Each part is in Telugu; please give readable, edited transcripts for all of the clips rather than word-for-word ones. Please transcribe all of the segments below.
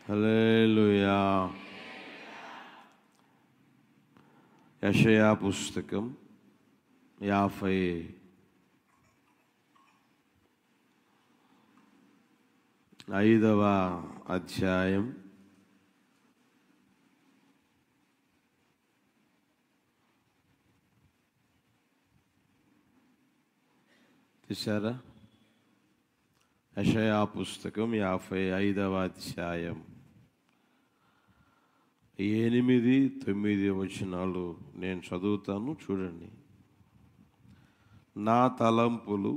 హల్లెలూయా. యెషయా పుస్తకం 55వ అధ్యాయం 55వ అధ్యాయం 8-9 వచనాలు నేను చదువుతాను, చూడండి. నా తలంపులు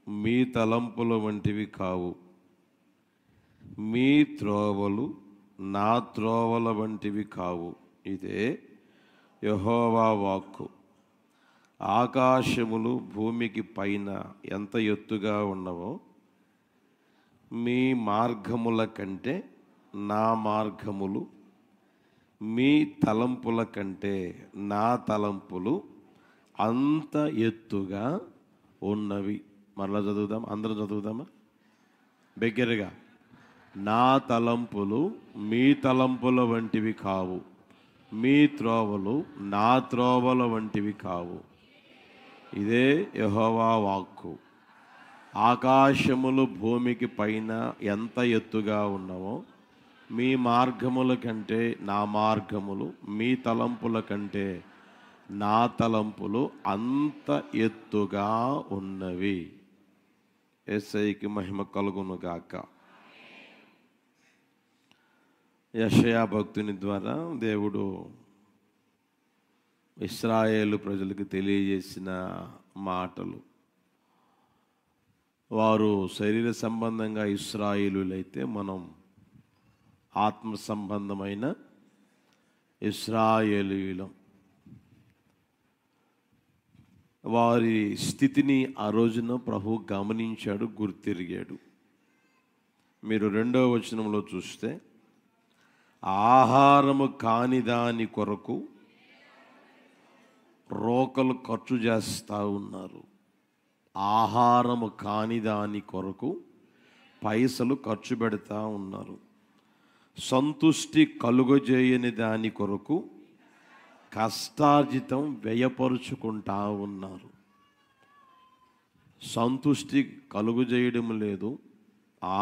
మీ తలంపుల వంటివి కావు, మీ త్రోవలు నా త్రోవల వంటివి కావు. ఇదే యెహోవా వాక్కు. ఆకాశములు భూమికి పైన ఎంత ఎత్తుగా ఉన్నవో, మీ మార్గముల కంటే నా మార్గములు, మీ తలంపుల కంటే నా తలంపులు అంత ఎత్తుగా ఉన్నవి. మరలా చదువుదాం, అందరం చదువుదామా బిగ్గరగా. నా తలంపులు మీ తలంపుల వంటివి కావు, మీ త్రోవలు నా త్రోవల వంటివి కావు. ఇదే యెహోవా వాక్కు. ఆకాశములు భూమికి పైన ఎంత ఎత్తుగా ఉన్నవో, మీ మార్గముల కంటే నా మార్గములు, మీ తలంపుల కంటే నా తలంపులు అంత ఎత్తుగా ఉన్నవి. యేసయ్యకి మహిమ కలుగును గాక. యెషయా భక్తుని ద్వారా దేవుడు ఇశ్రాయేలు ప్రజలకు తెలియజేసిన మాటలు. వారు శరీర సంబంధంగా ఇశ్రాయేలులైతే, మనం ఆత్మ సంబంధమైన ఇశ్రాయేలీయులం. వారి స్థితిని ఆ రోజున ప్రభు గమనించాడు, గుర్తిరిగాడు. మీరు 2వ వచనంలో చూస్తే, ఆహారము కాని దాని కొరకు రోకలు ఖర్చు చేస్తూ ఉన్నారు. ఆహారము కాని దాని కొరకు పైసలు ఖర్చు పెడతా ఉన్నారు. సంతుష్టి కలుగజేయని దాని కొరకు కష్టార్జితం వ్యయపరుచుకుంటా ఉన్నారు. సంతుష్టి కలుగజేయడం లేదు,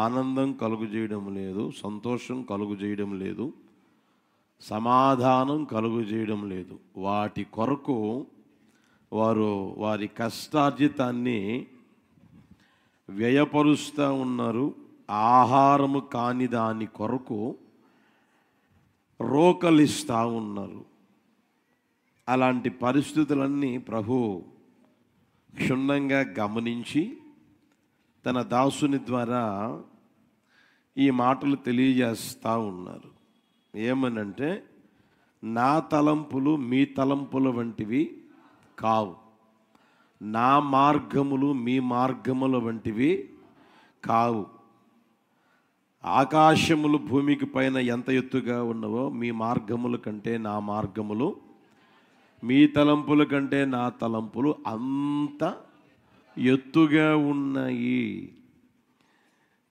ఆనందం కలుగజేయడం లేదు, సంతోషం కలుగజేయడం లేదు, సమాధానం కలుగజేయడం లేదు. వాటి కొరకు వారు వారి కష్టార్జితాన్ని వ్యయపరుస్తూ ఉన్నారు. ఆహారము కాని దాని కొరకు రోకలిస్తూ ఉన్నారు. అలాంటి పరిస్థితులన్నీ ప్రభు క్షుణ్ణంగా గమనించి తన దాసుని ద్వారా ఈ మాటలు తెలియజేస్తూ ఉన్నారు. ఏమనంటే, నా తలంపులు మీ తలంపుల వంటివి కావు, నా మార్గములు మీ మార్గముల వంటివి కావు. ఆకాశములు భూమికి పైన ఎంత ఎత్తుగా ఉన్నవో, మీ మార్గముల కంటే నా మార్గములు, మీ తలంపుల కంటే నా తలంపులు అంత ఎత్తుగా ఉన్నాయి.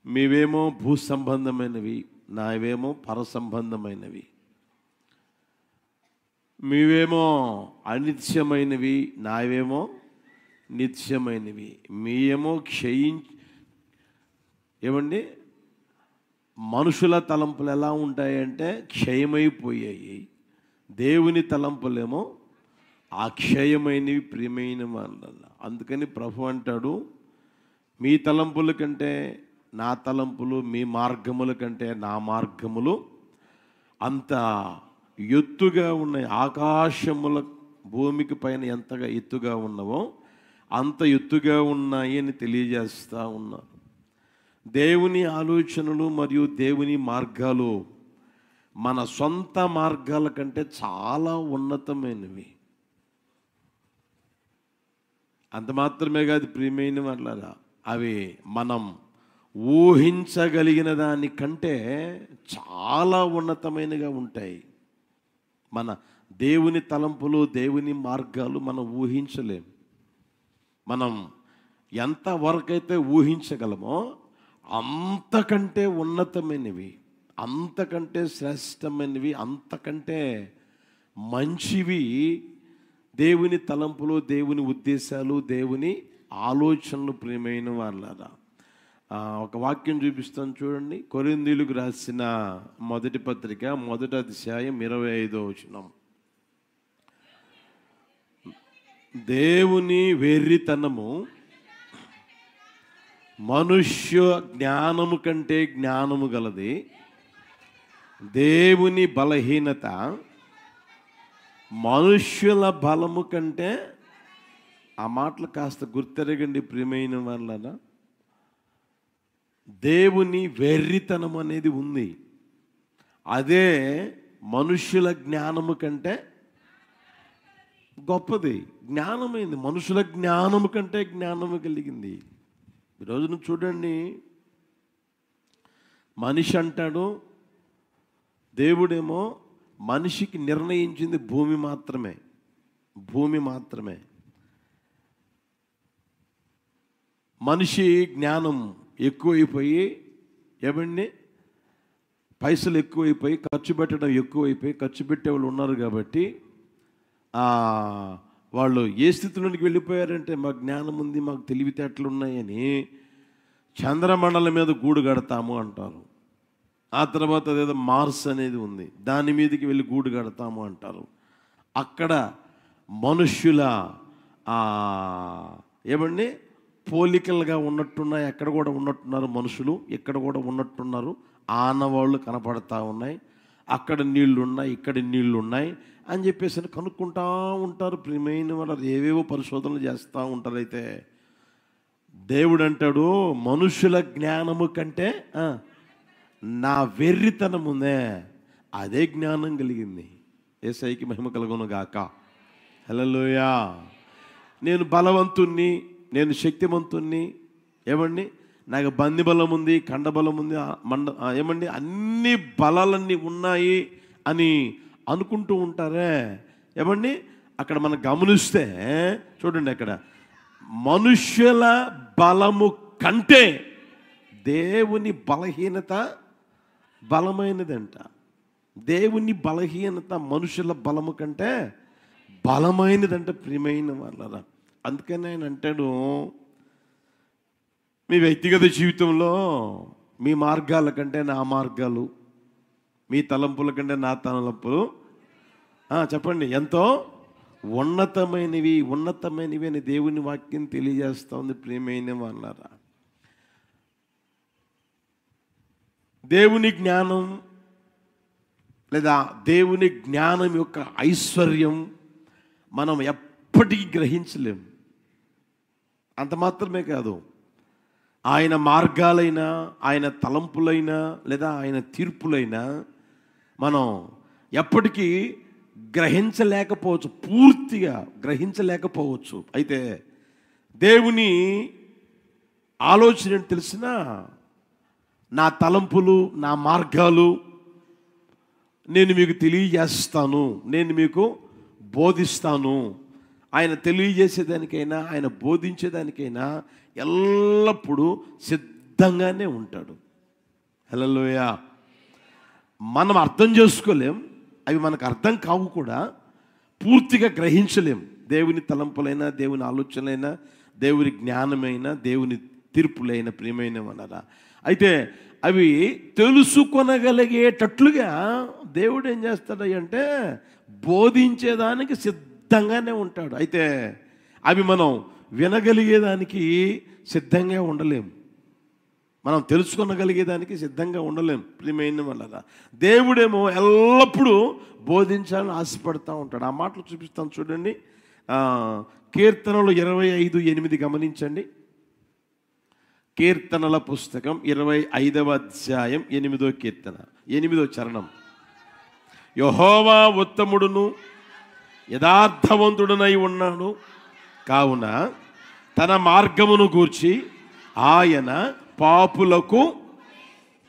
మీవేమో భూ సంబంధమైనవి, నావేమో పర సంబంధమైనవి. మీవేమో అనిత్యమైనవి, నావేమో నిత్యమైనవి. మీయేమో ఏమండి, మనుషుల తలంపులు ఎలా ఉంటాయంటే క్షయమైపోయాయి. దేవుని తలంపులేమో అక్షయమైనవి, ప్రియమైన వాళ్ళ. అందుకని ప్రభు అంటాడు, మీ తలంపుల కంటే నా తలంపులు, మీ మార్గముల కంటే నా మార్గములు అంత ఎత్తుగా ఉన్నాయి. ఆకాశముల భూమికి పైన ఎంతగా ఎత్తుగా ఉన్నవో అంత ఎత్తుగా ఉన్నాయి అని తెలియజేస్తూ ఉన్నారు. దేవుని ఆలోచనలు మరియు దేవుని మార్గాలు మన సొంత మార్గాల కంటే చాలా ఉన్నతమైనవి. అంత మాత్రమే కాదు ప్రియమైన వాళ్ళారా, అవి మనం ఊహించగలిగిన దానికంటే చాలా ఉన్నతమైనగా ఉంటాయి. మన దేవుని తలంపులు, దేవుని మార్గాలు మనం ఊహించలేం. మనం ఎంతవరకైతే ఊహించగలమో అంతకంటే ఉన్నతమైనవి, అంతకంటే శ్రేష్టమైనవి, అంతకంటే మంచివి దేవుని తలంపులు, దేవుని ఉద్దేశాలు, దేవుని ఆలోచనలు. ప్రియమైన వాళ్ళారా, ఒక వాక్యం చూపిస్తాను చూడండి. కొరింథీయులకు రాసిన మొదటి పత్రిక 1వ అధ్యాయం 25వ వచనం. దేవుని వెర్రితనము మనుష్య జ్ఞానము కంటే జ్ఞానము గలది, దేవుని బలహీనత మనుష్యుల బలము కంటే. ఆ మాటలు కాస్త గుర్తెరగండి ప్రియమైన వాళ్ళన. దేవుని వెర్రితనం అనేది ఉంది, అదే మనుష్యుల జ్ఞానము కంటే గొప్పది, జ్ఞానమైంది. మనుషుల జ్ఞానము కంటే జ్ఞానము కలిగింది. ఈరోజున చూడండి, మనిషి అంటాడు, దేవుడేమో మనిషికి నిర్ణయించింది భూమి మాత్రమే, భూమి మాత్రమే. మనిషి జ్ఞానం ఎక్కువైపోయి, ఏమండి, పైసలు ఎక్కువైపోయి, ఖర్చు పెట్టడం ఎక్కువైపోయి, ఖర్చు పెట్టేవాళ్ళు ఉన్నారు కాబట్టి వాళ్ళు ఏ స్థితిలోనికి వెళ్ళిపోయారంటే, మాకు జ్ఞానం ఉంది, మాకు తెలివితేటలు ఉన్నాయని చంద్రమండలం మీద గూడు కడతాము అంటారు. ఆ తర్వాత అదేదో మార్స్ అనేది ఉంది, దాని మీదకి వెళ్ళి గూడు కడతాము అంటారు. అక్కడ మనుష్యుల ఏమండి పోలికలుగా ఉన్నట్టున్నాయి, ఎక్కడ కూడా ఉన్నట్టున్నారు మనుషులు, ఇక్కడ కూడా ఉన్నట్టున్నారు, ఆనవాళ్ళు కనపడతా ఉన్నాయి. అక్కడ నీళ్లు ఉన్నాయి, ఇక్కడ నీళ్లు ఉన్నాయి అని చెప్పేసి కనుక్కుంటూ ఉంటారు. ప్రియమైన వాళ్ళు ఏవేవో పరిశోధనలు చేస్తూ ఉంటారు. అయితే దేవుడు అంటాడు, మనుషుల జ్ఞానము కంటే నా వెర్రితనం ఉందే, అదే జ్ఞానం కలిగింది. యేసయ్యకి మహిమ కలుగును గాక. హల్లెలూయా. నేను బలవంతుణ్ణి, నేను శక్తివంతుణ్ణి, ఏమండి, నాకు బంది బలం ఉంది, కండబలం ఉంది, ఏమండి, అన్ని బలాలన్నీ ఉన్నాయి అని అనుకుంటూ ఉంటారే. ఏమండి, అక్కడ మనం గమనిస్తే చూడండి, అక్కడ మనుష్యుల బలము కంటే దేవుని బలహీనత బలమైనదంట. దేవుని బలహీనత మనుషుల బలము కంటే బలమైనదంట. ప్రియమైన వాళ్ళరా, అందుకని ఆయన అంటాడు, మీ వ్యక్తిగత జీవితంలో మీ మార్గాల కంటే నా మార్గాలు, మీ తలంపుల కంటే నా తలంపులు చెప్పండి ఎంతో ఉన్నతమైనవి, ఉన్నతమైనవి అని దేవుని వాక్యం తెలియజేస్తూ ఉంది. ప్రియమైన వాళ్ళారా, దేవుని జ్ఞానం లేదా దేవుని జ్ఞానం యొక్క ఐశ్వర్యం మనం ఎప్పటికీ గ్రహించలేం. అంత మాత్రమే కాదు, ఆయన మార్గాలైనా, ఆయన తలంపులైనా, లేదా ఆయన తీర్పులైనా మనం ఎప్పటికీ గ్రహించలేకపోవచ్చు, పూర్తిగా గ్రహించలేకపోవచ్చు. అయితే దేవుని ఆలోచన తెలిసిన నా తలంపులు, నా మార్గాలు నేను మీకు తెలియజేస్తాను, నేను మీకు బోధిస్తాను. ఆయన తెలియజేసేదానికైనా, ఆయన బోధించేదానికైనా ఎల్లప్పుడూ సిద్ధంగానే ఉంటాడు. హల్లెలూయా. మనం అర్థం చేసుకోలేం, అవి మనకు అర్థం కావు కూడా, పూర్తిగా గ్రహించలేం. దేవుని తలంపులైనా, దేవుని ఆలోచనలైనా, దేవుని జ్ఞానమైన, దేవుని తీర్పులైన. ప్రియమైన వాళ్ళరా, అయితే అవి తెలుసుకొనగలిగేటట్లుగా దేవుడు ఏం చేస్తాడు అంటే బోధించేదానికి సిద్ధంగానే ఉంటాడు. అయితే అవి మనం వినగలిగేదానికి సిద్ధంగా ఉండలేం, మనం తెలుసుకొనగలిగేదానికి సిద్ధంగా ఉండలేం. ప్రియమైన వాళ్ళరా, దేవుడేమో ఎల్లప్పుడూ బోధించాలని ఆశపడుతూ ఉంటాడు. ఆ మాటలు చూపిస్తాను చూడండి. కీర్తనలు 25:8 గమనించండి. కీర్తనల పుస్తకం 25వ అధ్యాయం 8వ కీర్తన 8వ చరణం. యెహోవా ఉత్తముడును యథార్థవంతుడునై ఉన్నాడు, కావున తన మార్గమును గూర్చి ఆయన పాపులకు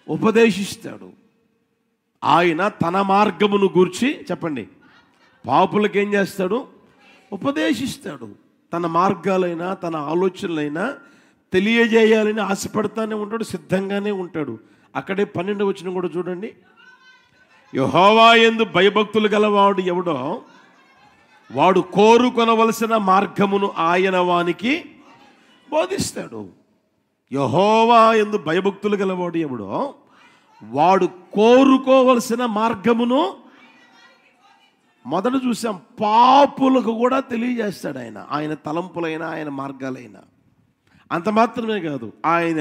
ఉపదేశిస్తాడు. ఆయన తన మార్గమును గూర్చి చెప్పండి, పాపులకు ఏం చేస్తాడు? ఉపదేశిస్తాడు. తన మార్గాలైనా, తన ఆలోచనలైనా తెలియజేయాలని ఆశపడతానే ఉంటాడు, సిద్ధంగానే ఉంటాడు. అక్కడే 12వ వచనం కూడా చూడండి. యెహోవా యందు భయభక్తులు గలవాడు ఎవడో వాడు కోరుకొనవలసిన మార్గమును ఆయన వానికి బోధిస్తాడు. యెహోవా యందు భయభక్తులు గలవాడు ఎవడో వాడు కోరుకోవలసిన మార్గమును మొదట చూసాం, పాపులకు కూడా తెలియజేస్తాడు ఆయన. ఆయన తలంపులైనా ఆయన మార్గాలైనా. అంత మాత్రమే కాదు, ఆయన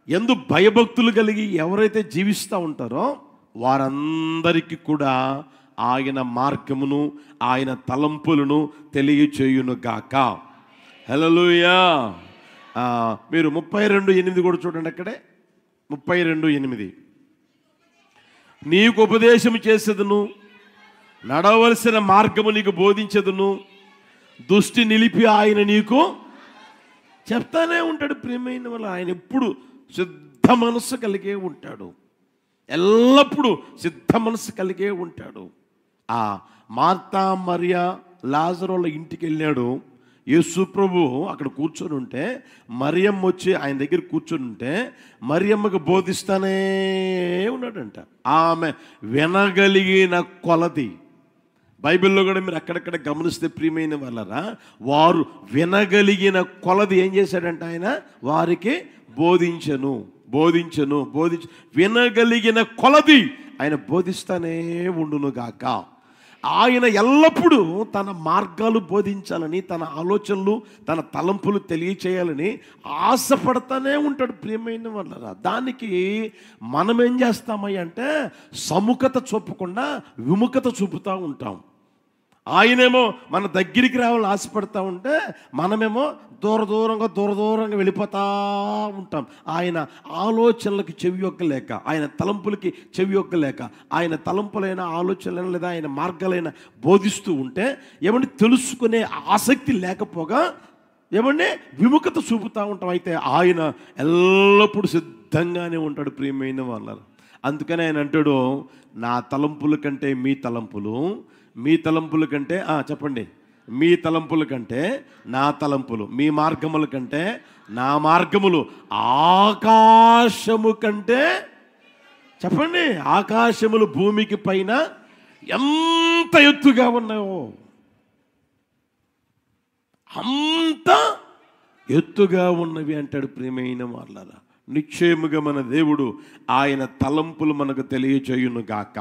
యందు భయభక్తులు కలిగి ఎవరైతే జీవిస్తూ ఉంటారో వారందరికీ కూడా ఆయన మార్గమును ఆయన తలంపులను తెలియచేయునుగాక. హల్లెలూయా. మీరు 32:8 కూడా చూడండి. అక్కడే 32:8 నీకు ఉపదేశం చేసేదను, నడవలసిన మార్గము నీకు బోధించదును, దృష్టి నిలిపి ఆయన నీకు చెప్తానే ఉంటాడు. ప్రియమైన వల్ల ఆయన ఎప్పుడు సిద్ధ మనస్సు కలిగే ఉంటాడు, ఎల్లప్పుడూ సిద్ధ మనస్సు కలిగే ఉంటాడు. ఆ మార్తా మరియా లాజరుల ఇంటికి వెళ్ళాడు. యేసు ప్రభు అక్కడ కూర్చొని ఉంటే మరియమ్మ వచ్చి ఆయన దగ్గర కూర్చొని ఉంటే మరియమ్మకు బోధిస్తానే ఉన్నాడంట. ఆమె వినగలిగిన కొలది. బైబిల్లో కూడా మీరు అక్కడక్కడ గమనిస్తే ప్రియమైన వాళ్ళరా, వారు వినగలిగిన కొలది ఏం చేశాడంట ఆయన? వారికి బోధించను. వినగలిగిన కొలది ఆయన బోధిస్తానే ఉండునుగాక. ఆయన ఎల్లప్పుడూ తన మార్గాలు బోధించాలని, తన ఆలోచనలు, తన తలంపులు తెలియచేయాలని ఆశపడతానే ఉంటాడు. ప్రియమైన వాళ్ళరా, దానికి మనం ఏం చేస్తామయ్య అంటే సముఖత చూపకుండా విముఖత చూపుతూ ఉంటాం. ఆయనేమో మన దగ్గరికి రావాలని ఆశపడతా ఉంటే మనమేమో దూరంగా వెళ్ళిపోతూ ఉంటాం. ఆయన ఆలోచనలకు చెవి యొక్కలేక, ఆయన తలంపులకి చెవి యొక్కలేక, ఆయన తలంపులైన ఆలోచనలైన లేదా ఆయన మార్గాలైన బోధిస్తూ ఉంటే ఏమంటే తెలుసుకునే ఆసక్తి లేకపోగా ఏమంటే విముఖత చూపుతూ ఉంటాం. అయితే ఆయన ఎల్లప్పుడూ సిద్ధంగానే ఉంటాడు. ప్రియమైన వాళ్ళ, అందుకని ఆయన అంటాడు, నా తలంపుల కంటే మీ తలంపులు, మీ తలంపుల కంటే చెప్పండి, మీ తలంపుల కంటే నా తలంపులు, మీ మార్గముల కంటే నా మార్గములు ఆకాశము కంటే, చెప్పండి, ఆకాశములు భూమికి పైన ఎంత ఎత్తుగా ఉన్నాయో అంత ఎత్తుగా ఉన్నవి అంటాడు. ప్రియమైన వాళ్ళరా, నిశ్చయముగా మన దేవుడు ఆయన తలంపులు మనకు తెలియచేయునుగాక.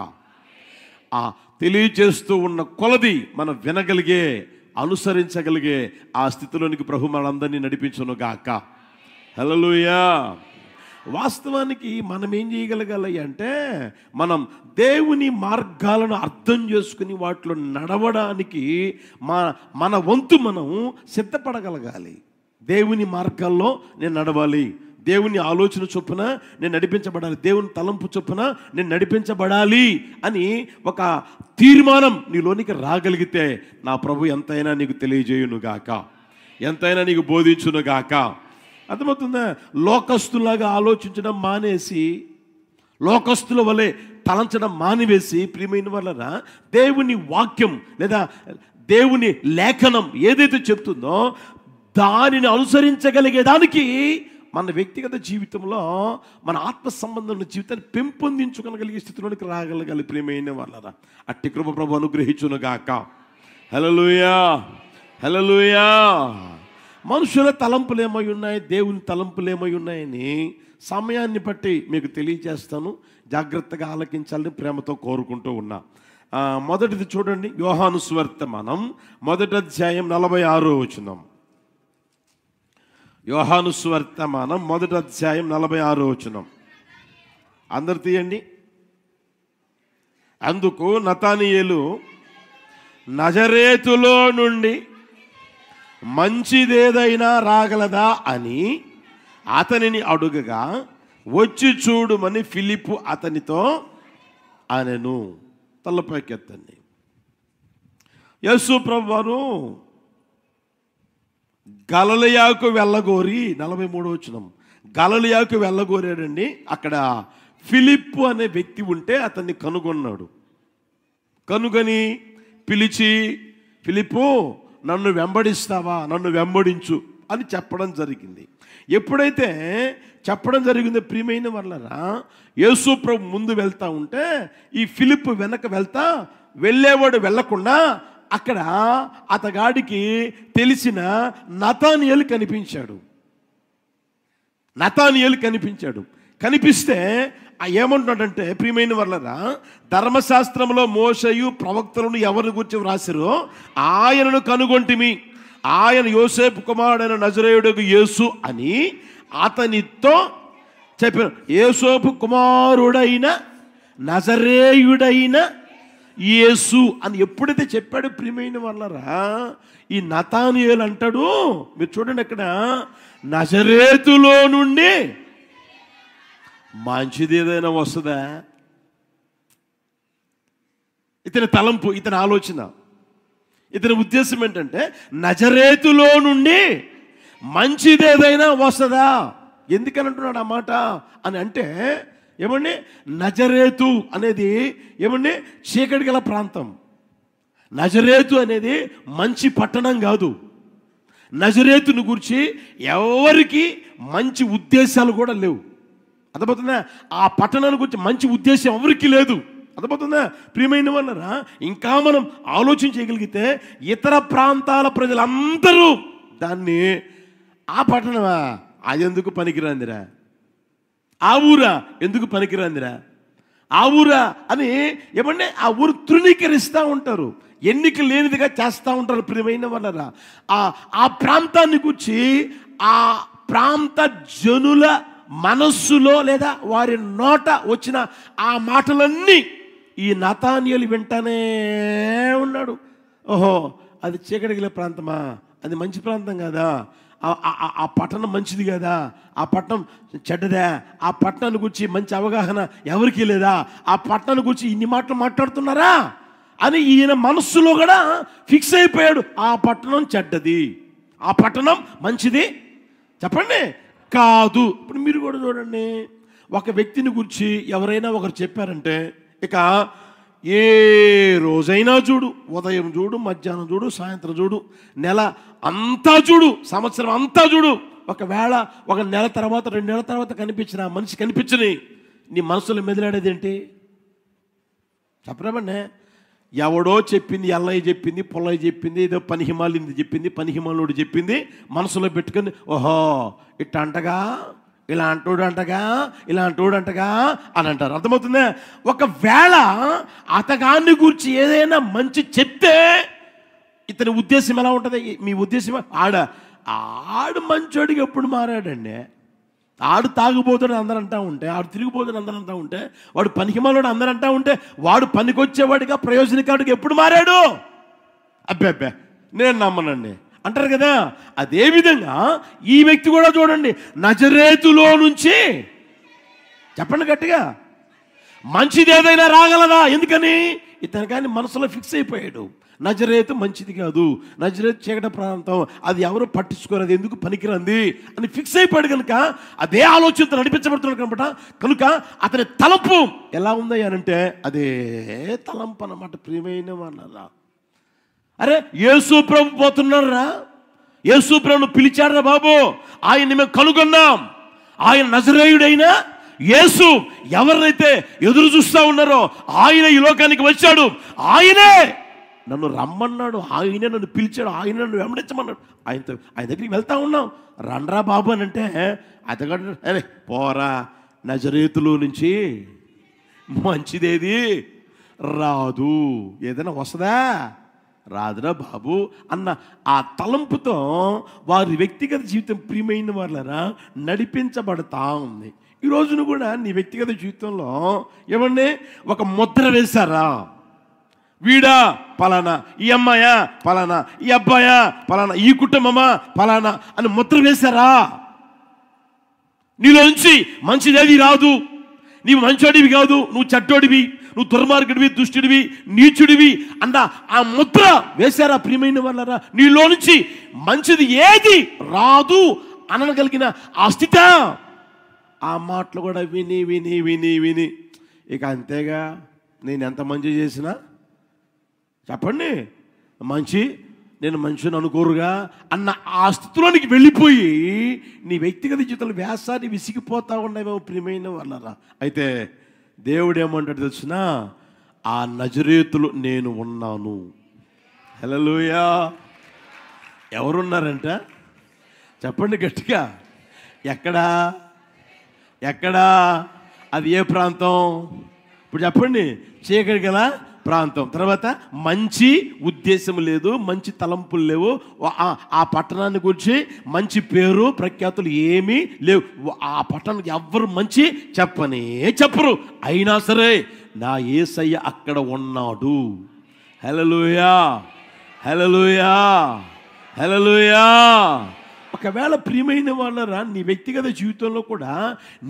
ఆ తెలియచేస్తూ ఉన్న కొలది మనం వినగలిగే, అనుసరించగలిగే ఆ స్థితిలోనికి ప్రభు మనందరినీ నడిపించునుగాక. హల్లెలూయా. వాస్తవానికి మనం ఏం చేయగలగాలి అంటే మనం దేవుని మార్గాలను అర్థం చేసుకుని వాటిలో నడవడానికి మన వంతు మనం సిద్ధపడగలగాలి. దేవుని మార్గాల్లో నేను నడవాలి, దేవుని ఆలోచన చొప్పున నేను నడిపించబడాలి, దేవుని తలంపు చొప్పున నేను నడిపించబడాలి అని ఒక తీర్మానం నీలోనికి రాగలిగితే నా ప్రభు ఎంతైనా నీకు తెలియజేయునుగాక, ఎంతైనా నీకు బోధించునుగాక. అర్థమవుతుందా? లోకస్తులాగా ఆలోచించడం మానేసి, లోకస్తుల వలె తలంచడం మానివేసి, ప్రియమైన వాళ్ళరా, దేవుని వాక్యం లేదా దేవుని లేఖనం ఏదైతే చెప్తుందో దానిని అనుసరించగలిగేదానికి మన వ్యక్తిగత జీవితంలో మన ఆత్మ సంబంధం జీవితాన్ని పెంపొందించుకోగలిగే స్థితిలోనికి రాగలగాలి. ప్రియమైన వాళ్ళరా, అట్టి కృప ప్రభు అనుగ్రహించునుగాక. హల్లెలూయా, హల్లెలూయా. మనుషుల తలంపులు ఏమై ఉన్నాయి, దేవుని తలంపులు ఏమై ఉన్నాయని సమయాన్ని బట్టి మీకు తెలియజేస్తాను. జాగ్రత్తగా ఆలకించాలని ప్రేమతో కోరుకుంటూ ఉన్నా. మొదటిది చూడండి, యోహాను సువార్తమానం 1వ అధ్యాయం 46వ వచనం. యోహాను సువార్తమానం 1వ అధ్యాయం 46వ వచనం. అందరు తీయండి. అందుకు నతానియేలు, నజరేతులో నుండి మంచిదేదైనా రాగలదా అని అతనిని అడుగగా, వచ్చి చూడుమని ఫిలిప్పు అతనితో అనెను. తలపైకెత్తండి. యేసు ప్రభువారు గలిలయకు వెళ్ళగోరి, 43వ వచనం, గలిలయకు వెళ్ళగోరాడండి. అక్కడ ఫిలిప్పు అనే వ్యక్తి ఉంటే అతన్ని కనుగొన్నాడు. కనుగొని పిలిచి, ఫిలిప్పు నన్ను వెంబడిస్తావా, నన్ను వెంబడించు అని చెప్పడం జరిగింది. ఎప్పుడైతే చెప్పడం జరిగిందో ప్రియమైన వాళ్ళరా, యేసు ప్రభు ముందు వెళ్తా ఉంటే ఈ ఫిలిప్పు వెనక వెళ్ళేవాడు వెళ్ళకుండా అక్కడ అతగాడికి తెలిసిన నతానియేలు కనిపించాడు. కనిపిస్తే ఏమంటున్నాడంటే ప్రియమైన వాళ్ళరా, ధర్మశాస్త్రంలో మోషేయు ప్రవక్తలను ఎవరిని గురించి వ్రాసిరో ఆయనను కనుగొంటిమి, ఆయన యోసేపు కుమారుడైన నజరేయుడగు యేసు అని అతనితో చెప్పారు. యోసేపు కుమారుడైన నజరేయుడైన యేసు అని ఎప్పుడైతే చెప్పాడు ప్రియమైన వాళ్ళరా, ఈ నతానియేలు అంటాడు, మీరు చూడండి అక్కడ, నజరేతులో నుండి మంచిది ఏదైనా వస్తుందా? ఇతని తలంపు, ఇతని ఆలోచన, ఇతని ఉద్దేశం ఏంటంటే నజరేతులో నుండి మంచిది ఏదైనా వస్తుందా? ఎందుకని అంటున్నాడు ఆ మాట అని అంటే, ఏమండి, నజరేతు అనేది ఏమండి చీకటి గల ప్రాంతం. నజరేతు అనేది మంచి పట్టణం కాదు. నజరేతుని గురించి ఎవరికి మంచి ఉద్దేశాలు కూడా లేవు. అర్థమవుతుందా? ఆ పట్టణాన్ని గురించి మంచి ఉద్దేశం ఎవరికి లేదు. అర్థమవుతుందా ప్రియమైన వాళ్ళరా? ఇంకా మనం ఆలోచించగలిగితే ఇతర ప్రాంతాల ప్రజలందరూ దాన్ని, ఆ పట్టణమా అది ఎందుకు పనికిరాందిరా, ఆ ఊరా ఎందుకు పనికిరాందిరా, ఆ ఊరా అని ఏమంటే ఆ ఊరు తృణీకరిస్తూ ఉంటారు, ఎన్నిక లేనిదిగా చేస్తూ ఉంటారు ప్రియమైన వాళ్ళరా. ఆ ప్రాంతాన్ని గురించి ఆ ప్రాంత జనుల మనస్సులో లేదా వారి నోట వచ్చిన ఆ మాటలన్నీ ఈ నతానియేలు వింటానే ఉన్నాడు. ఓహో, అది చీకటి గల ప్రాంతమా, అది మంచి ప్రాంతం కాదా, ఆ పట్టణం మంచిది కదా, ఆ పట్టణం చెడ్డదా, ఆ పట్టణాన్ని గురించి మంచి అవగాహన ఎవరికి లేదా, ఆ పట్టణాన్ని గురించి ఇన్ని మాటలు మాట్లాడుతున్నారా అని ఈయన మనస్సులో కూడా ఫిక్స్ అయిపోయాడు. ఆ పట్టణం చెడ్డది, ఆ పట్టణం మంచిది చెప్పండి కాదు. ఇప్పుడు మీరు కూడా చూడండి, ఒక వ్యక్తిని గురించి ఎవరైనా ఒకరు చెప్పారంటే ఇక ఏ రోజైనా చూడు, ఉదయం చూడు, మధ్యాహ్నం చూడు, సాయంత్రం చూడు, నెల అంతా చూడు, సంవత్సరం అంతా చూడు, ఒకవేళ ఒక నెల తర్వాత 2 నెలల తర్వాత కనిపించిన మనిషి కనిపించని నీ మనసులో మెదిలాడేది ఏంటి చెప్పరామండి? ఎవడో చెప్పింది, ఎల్లయ్య చెప్పింది, పుల్లయ్య చెప్పింది, ఏదో పనిహిమాలింది చెప్పింది, పనిహిమాలుడు చెప్పింది మనసులో పెట్టుకుని, ఓహో ఇట్ట అంటగా, ఇలా అంటోడు అంటగా, ఇలా అంటోడు అంటగా అని అంటారు. అర్థమవుతుందా? ఒకవేళ అతగాన్ని గురించి ఏదైనా మంచి చెప్తే ఇతని ఉద్దేశం ఎలా ఉంటుంది? మీ ఉద్దేశం ఆడు మంచోడికి ఎప్పుడు మారాడండి? ఆడు తాగుపోతాడు అందరూ అంటూ ఉంటే, ఆడు తిరిగిపోతాడు అందరూ అంటూ ఉంటే, వాడు పనికిమాలోడు అందరూ అంటూ ఉంటే, వాడు పనికొచ్చేవాడిగా ప్రయోజనకాడికి ఎప్పుడు మారాడు? అబ్బే నేను నమ్మనండి అంటారు కదా. అదేవిధంగా ఈ వ్యక్తి కూడా చూడండి, నజరేతులో నుంచి చెప్పండి గట్టిగా, మంచిది ఏదైనా రాగలదా? ఎందుకని ఇతను కానీ మనసులో ఫిక్స్ అయిపోయాడు, నజరేతు మంచిది కాదు, నజరేతు చీకటి ప్రాంతం, అది ఎవరు పట్టించుకోరు, అది ఎందుకు పనికిరంది అని ఫిక్స్ అయిపోయాడు కనుక అదే ఆలోచనతో నడిపించబడుతున్నాడు కనుక కనుక అతని తలంపు ఎలా ఉంది అనంటే అదే తలంపు అన్నమాట ప్రియమైన వాళ్ళరా. అరే యేసు ప్రభు పోతున్నారా, యేసు ప్రభును పిలిచారా బాబు, ఆయన్ని మేము కనుగొన్నాం, ఆయన నజరేయుడైన యేసు ఎవరినైతే ఎదురు చూస్తూ ఉన్నారో ఆయన ఈ లోకానికి వచ్చాడు, ఆయనే నన్ను రమ్మన్నాడు, ఆయనే నన్ను పిలిచాడు, ఆయన నన్ను వెంబడించమన్నాడు, ఆయన దగ్గరికి వెళ్తా ఉన్నాం, రండ్రా బాబు అని అంటే అతగాడు అరే పోరా, నజరేతులో నుంచి మంచిదేది రాదు, ఏదైనా వస్తుందా రాదురా బాబు అన్న ఆ తలంపుతో వారి వ్యక్తిగత జీవితం ప్రియమైన వాళ్ళరా నడిపించబడతా ఉంది. ఈ రోజును కూడా నీ వ్యక్తిగత జీవితంలో ఏమన్నా ఒక ముద్ర వేశారా, వీడా పలానా, ఈ అమ్మాయా పలానా, ఈ అబ్బాయా పలానా, ఈ కుటుంబమా పలానా అని ముద్ర వేశారా? నీలోంచి మంచిదేది రాదు, నీవు మంచోడివి కాదు, నువ్వు చెడ్డోడివి, నువ్వు దుర్మార్గుడివి, దుష్టుడివి, నీచుడివి అన్న ఆ ముద్ర వేశారా ప్రియమైన వాళ్ళరా? నీలో నుంచి మంచిది ఏది రాదు అనగలిగిన ఆ స్థితి, ఆ మాటలు కూడా విని విని విని విని ఇక అంతేగా, నేను ఎంత మంచి చేసినా చెప్పండి మంచి నేను మనిషిని అనుకోరుగా అన్న ఆ స్థితిలోనికి వెళ్ళిపోయి నీ వ్యక్తిగత జీవితంలో వ్యాసాన్ని విసిగిపోతా ఉన్నాయేమో ప్రియమైన వాళ్ళరా. అయితే దేవుడు ఏమంటాడు తెలిసిన, ఆ నజరేతులు నేను ఉన్నాను. హల్లెలూయా. ఎవరున్నారంట చెప్పండి గట్టిగా. ఎక్కడా ఎక్కడా? అది ఏ ప్రాంతం? ఇప్పుడు చెప్పండి. చీకటి గల ప్రాంతం. తర్వాత మంచి ఉద్దేశం లేదు, మంచి తలంపులు లేవు, ఆ పట్టణాన్ని గురించి మంచి పేరు ప్రఖ్యాతులు ఏమీ లేవు. ఆ పట్టణానికి ఎవ్వరు మంచి చెప్పరు. అయినా సరే నా యేసయ్య అక్కడ ఉన్నాడు. హల్లెలూయా, హల్లెలూయా, హల్లెలూయా. ఒకవేళ ప్రియమైన వాళ్ళరా, నీ వ్యక్తిగత జీవితంలో కూడా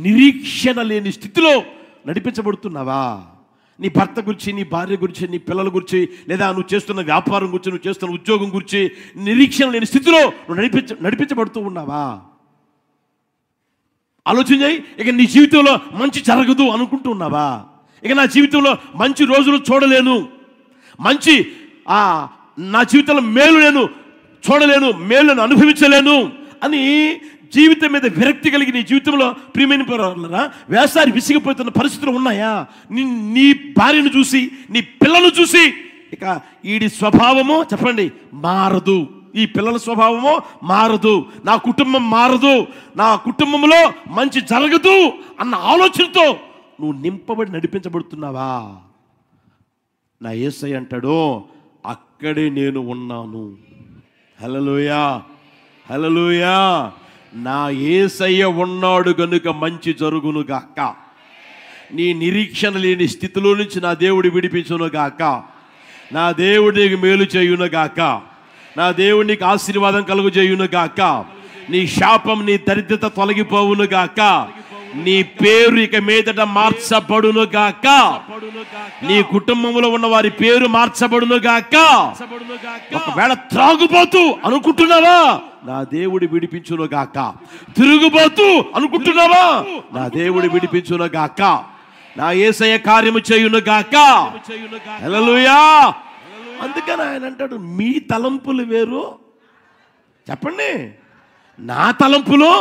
నిరీక్షణ లేని స్థితిలో నడిపించబడుతున్నావా? నీ భర్త గురించి, నీ భార్య గురించి, నీ పిల్లల గురించి, లేదా నువ్వు చేస్తున్న వ్యాపారం గురించి, నువ్వు చేస్తున్న ఉద్యోగం గురించి నిరీక్షణ లేని స్థితిలో నువ్వు నడిపించబడుతూ ఉన్నావా? ఆలోచన చేయి. ఇక నీ జీవితంలో మంచి జరగదు అనుకుంటున్నావా? ఇక నా జీవితంలో మంచి రోజులు చూడలేను, నా జీవితంలో మేలు నేను చూడలేను, మేలును అనుభవించలేను అని జీవితం మీద విరక్తి కలిగి నీ జీవితంలో ప్రియమైన పరులారా వేసారి విసిగిపోతున్న పరిస్థితులు ఉన్నాయా? నీ భార్యను చూసి, నీ పిల్లలను చూసి ఇక వీడి స్వభావము చెప్పండి మారదు, ఈ పిల్లల స్వభావము మారదు, నా కుటుంబం మారదు, నా కుటుంబంలో మంచి జరగదు అన్న ఆలోచనతో నువ్వు నింపబడి నడిపించబడుతున్నావా? నా యేసయ్య అంటాడు, అక్కడే నేను ఉన్నాను. హల్లెలూయా, హల్లెలూయా. నా యేసయ్య ఉన్నాడు గనుక మంచి జరుగును గాక. నీ నిరీక్షణ లేని స్థితిలో నుంచి నా దేవుడు విడిపించును గాక. నా దేవుడికి మేలు చేయును గాక. నా దేవునికి ఆశీర్వాదం కలుగు చేయును గాక. నీ శాపం, నీ దరిద్రత తొలగిపోవును గాక. నీ పేరు ఇక మీదట మార్చబడును గాక. నీ కుటుంబంలో ఉన్న వారి పేరు మార్చబడును గాక. ఒకవేళ త్రాగుబోతు అనుకుంటున్నావా? నా దేవుడి విడిపించును గాక. తిరుగుబోతు అనుకుంటున్నావా? నా దేవుడి విడిపించును గాక. నా యేసయ్య కార్యము చేయును గాక. హల్లెలూయా. అందుకని ఆయన అంటాడు, మీ తలంపులు వేరు. చెప్పండి, నా తలంపులు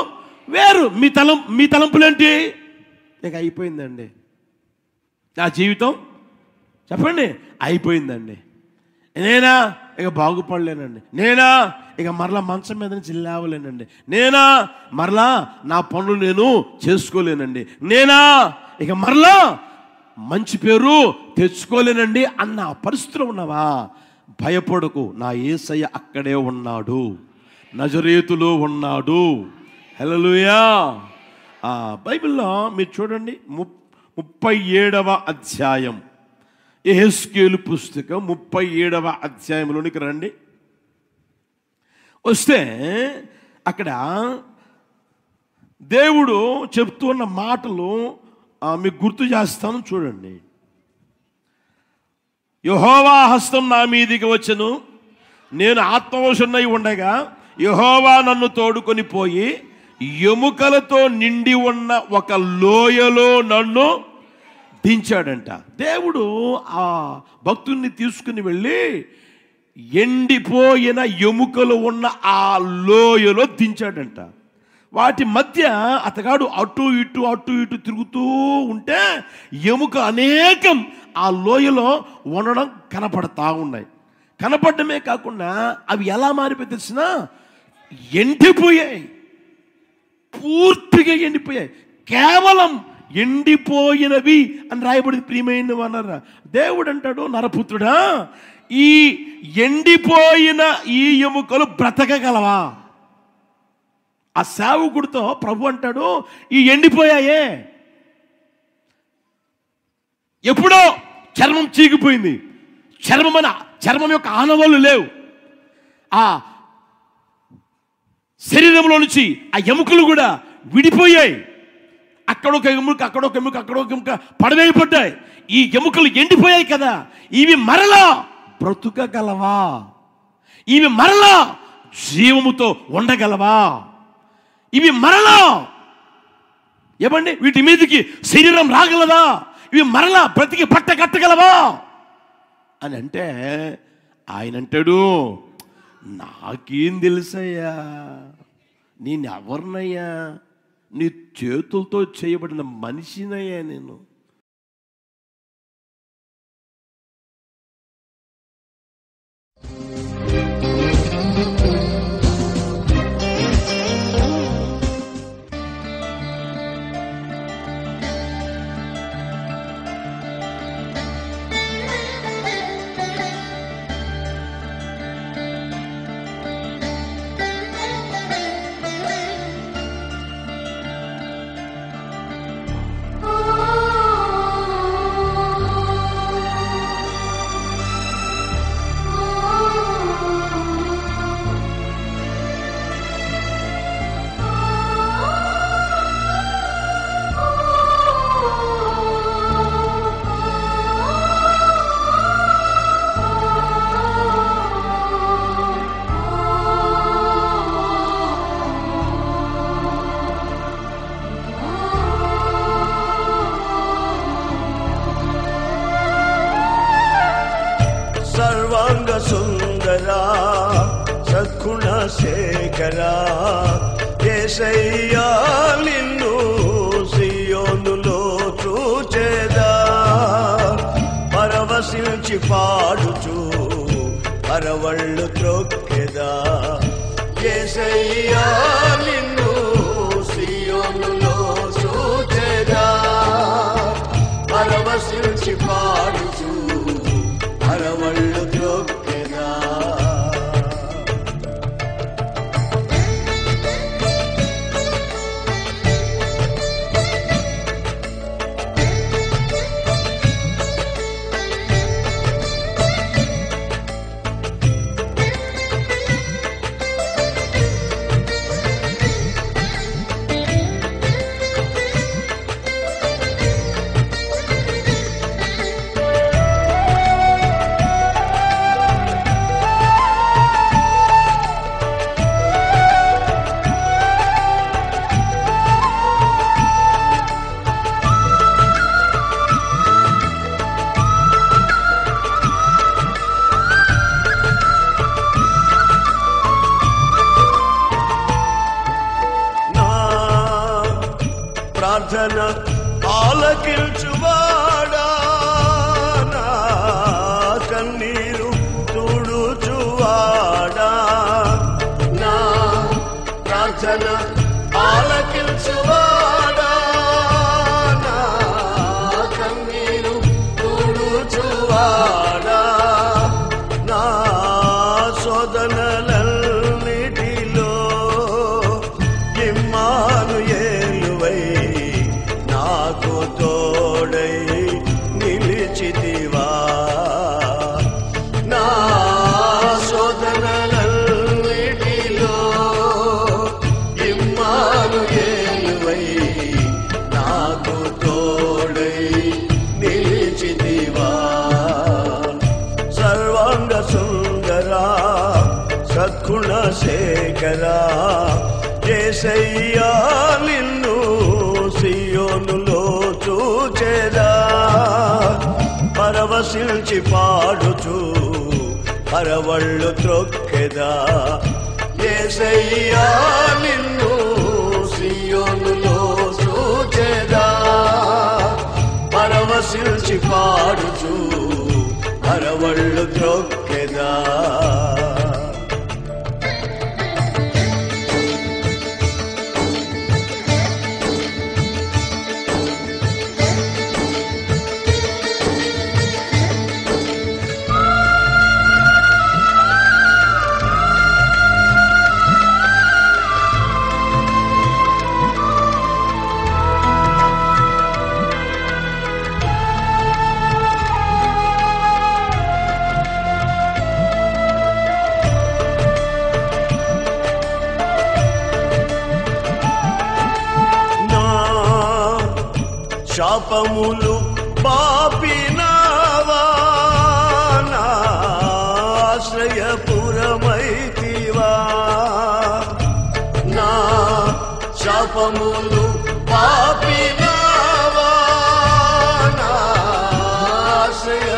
వేరు. మీ తలంపులు ఏంటి? ఇక అయిపోయిందండి నా జీవితం. చెప్పండి, అయిపోయిందండి. నేనా ఇక బాగుపడలేనండి. నేనా ఇక మరలా మంచం మీద నుంచి లేవలేనండి. నేనా మరలా నా పనులు నేను చేసుకోలేనండి. నేనా ఇక మరలా మంచి పేరు తెచ్చుకోలేనండి అన్న పరిస్థితిలో ఉన్నావా? భయపడకు, నా యేసయ్య అక్కడే ఉన్నాడు, నజరేతులో ఉన్నాడు. హల్లెలూయా. బైబిల్లో మీరు చూడండి 37వ అధ్యాయం, యెహెజ్కేలు పుస్తకం 37వ అధ్యాయంలోనికి రండి. వస్తే అక్కడ దేవుడు చెప్తున్న మాటలు మీకు గుర్తు చేస్తాను చూడండి. యెహోవా హస్తం నా మీదికి వచ్చెను, నేను ఆత్మవశున్నై ఉండగా యెహోవా నన్ను తోడుకొని పోయి ఎముకలతో నిండి ఉన్న ఒక లోయలో నన్ను దించాడంట. దేవుడు ఆ భక్తుల్ని తీసుకుని వెళ్ళి ఎండిపోయిన ఎముకలు ఉన్న ఆ లోయలో దించాడంట. వాటి మధ్య అతగాడు అటు ఇటు తిరుగుతూ ఉంటే ఎముక అనేకం ఆ లోయలో ఉండడం కనపడతా ఉన్నాయి. కనపడమే కాకుండా అవి ఎలా మారిపోయి తెలిసిన, ఎండిపోయాయి, పూర్తిగా ఎండిపోయాయి. కేవలం ఎండిపోయినవి అని రాయబడింది. ప్రియమైన వారలారా, దేవుడు అంటాడు, నరపుత్రుడా, ఈ ఎండిపోయిన ఈ ఎముకలు బ్రతకగలవా? ఆ సేవకుడితో ప్రభు అంటాడు, ఈ ఎండిపోయాయే, ఎప్పుడో చర్మం చీకిపోయింది, చర్మం యొక్క ఆనవాళ్ళు లేవు, ఆ శరీరంలో నుంచి ఆ ఎముకలు కూడా విడిపోయాయి. అక్కడొక ఎముక పడవేయబడ్డాయి. ఈ ఎముకలు ఎండిపోయాయి కదా, ఇవి మరలా బ్రతుకగలవా? ఇవి మరలా జీవముతో ఉండగలవా? ఇవి మరలా ఏమండి వీటి మీదకి శరీరం రాగలదా? ఇవి మరలా బ్రతికి పట్ట కట్టగలవా అని అంటే ఆయన అంటాడు, నాకేం తెలుసయ్యా, నేనెవరినయ్యా? నీ చేతులతో చేయబడిన మనిషినయ్యా నేను. సర్వాంగ సుందరా సద్గుణ శేఖరా యేసయ్యా నిన్ను సియోనులో చూచెదా, పరవశించి పాడుచు పరవళ్ళు త్రొక్కెదా. యేసయ్యా నిన్ను సియోనులో చూచెదా, పరవశించి పాడుచు పరవళ్ళు త్రొక్కెదా. ప్రార్థన ఆలకించువాడా, నా కన్నీరు తుడుచువాడా, నా ప్రార్థన ఆలకించువాడా, నా కన్నీరు తుడుచువాడా, నా శోధనలన్నిటిలో ఇమ్మానుయేలువై నాకు తోడై నిలిచితివా. నా శోధనలన్నిటిలో ఇమ్మానుయేలువై నాకు తోడై నిలిచితివా. సర్వాంగ సుందరా సద్గుణ శేఖరా యేసయ్యా నిన్ను సియోనులో చూచెదా, పరవశించి పాడుచు పరవళ్ళు త్రొక్కెదా. యేసయ్యా నిన్ను సియోనులో చూచెదా, పరవశించి పాడుచు పరవళ్ళు త్రొక్కెదా. శాపములు పాపినావా, నా ఆశ్రయపురమైతివా. నా శాపములు పాపినావా, నా ఆశ్రయ